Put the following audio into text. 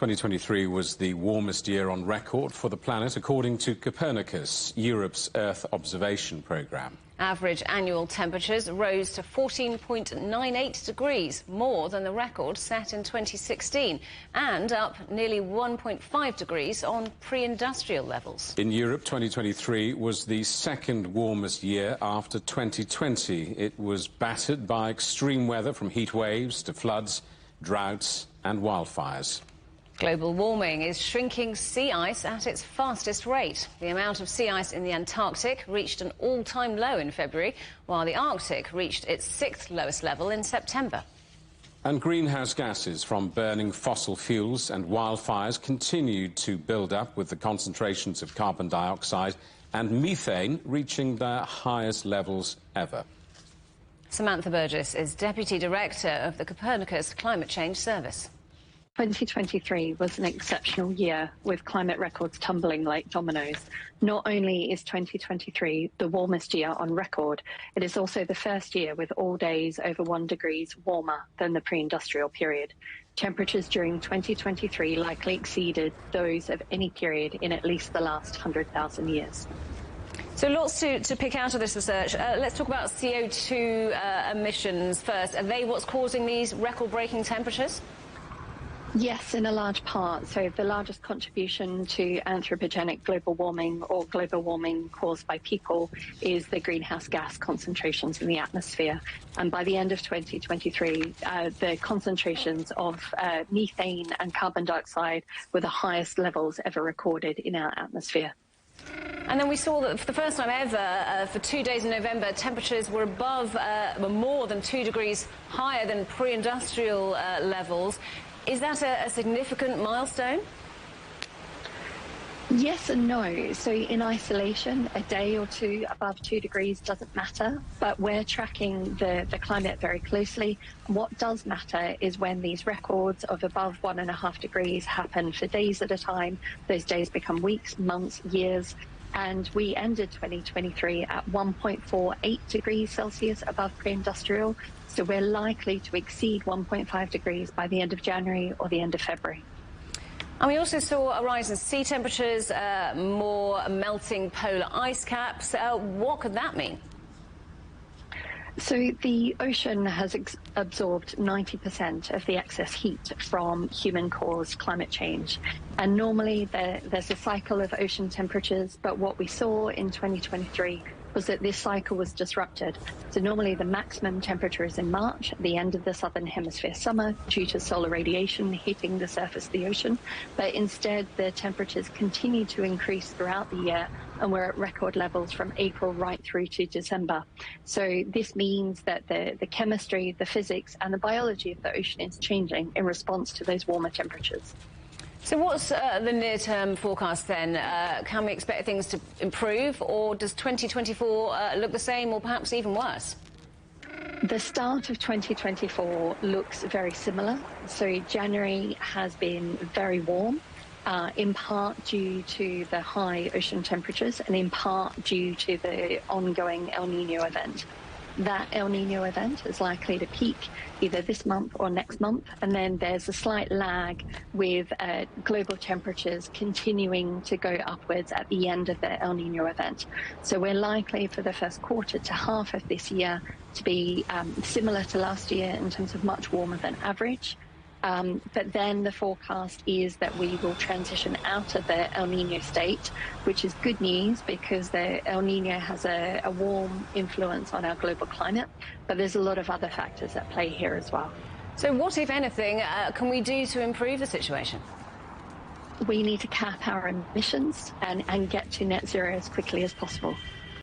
2023 was the warmest year on record for the planet, according to Copernicus, Europe's Earth observation programme. Average annual temperatures rose to 14.98 degrees, more than the record set in 2016, and up nearly 1.5 degrees on pre-industrial levels. In Europe, 2023 was the second warmest year after 2020. It was battered by extreme weather, from heat waves to floods, droughts and wildfires. Global warming is shrinking sea ice at its fastest rate. The amount of sea ice in the Antarctic reached an all-time low in February, while the Arctic reached its sixth lowest level in September. And greenhouse gases from burning fossil fuels and wildfires continued to build up, with the concentrations of carbon dioxide and methane reaching their highest levels ever. Samantha Burgess is Deputy Director of the Copernicus Climate Change Service. 2023 was an exceptional year, with climate records tumbling like dominoes. Not only is 2023 the warmest year on record, it is also the first year with all days over 1 degree warmer than the pre-industrial period. Temperatures during 2023 likely exceeded those of any period in at least the last 100,000 years. So lots to pick out of this research. Let's talk about CO2 emissions first. Are they what's causing these record-breaking temperatures? Yes, in a large part. So the largest contribution to anthropogenic global warming, or global warming caused by people, is the greenhouse gas concentrations in the atmosphere. And by the end of 2023, the concentrations of methane and carbon dioxide were the highest levels ever recorded in our atmosphere. And then we saw that for the first time ever, for 2 days in November, temperatures were more than 2 degrees higher than pre-industrial levels. Is that a significant milestone? Yes and no. So in isolation, a day or two above 2 degrees doesn't matter, but we're tracking the climate very closely. What does matter is when these records of above 1.5 degrees happen for days at a time. Those days become weeks, months, years. And we ended 2023 at 1.48 degrees Celsius above pre-industrial. So we're likely to exceed 1.5 degrees by the end of January or the end of February. And we also saw a rise in sea temperatures, more melting polar ice caps. What could that mean? So the ocean has absorbed 90% of the excess heat from human-caused climate change. And normally there's a cycle of ocean temperatures, but what we saw in 2023 was that this cycle was disrupted. So normally the maximum temperature is in March, at the end of the southern hemisphere summer, due to solar radiation hitting the surface of the ocean. But instead, the temperatures continue to increase throughout the year, and we're at record levels from April right through to December. So this means that the chemistry, the physics, and the biology of the ocean is changing in response to those warmer temperatures. So what's the near-term forecast then? Can we expect things to improve, or does 2024 look the same or perhaps even worse? The start of 2024 looks very similar. So January has been very warm, in part due to the high ocean temperatures and in part due to the ongoing El Niño event. That El Niño event is likely to peak either this month or next month, and then there's a slight lag with global temperatures continuing to go upwards at the end of the El Niño event. So we're likely for the first quarter to half of this year to be similar to last year in terms of much warmer than average. But then the forecast is that we will transition out of the El Niño state, which is good news because the El Niño has a warm influence on our global climate, but there's a lot of other factors at play here as well. So what, if anything, can we do to improve the situation? We need to cap our emissions and get to net zero as quickly as possible.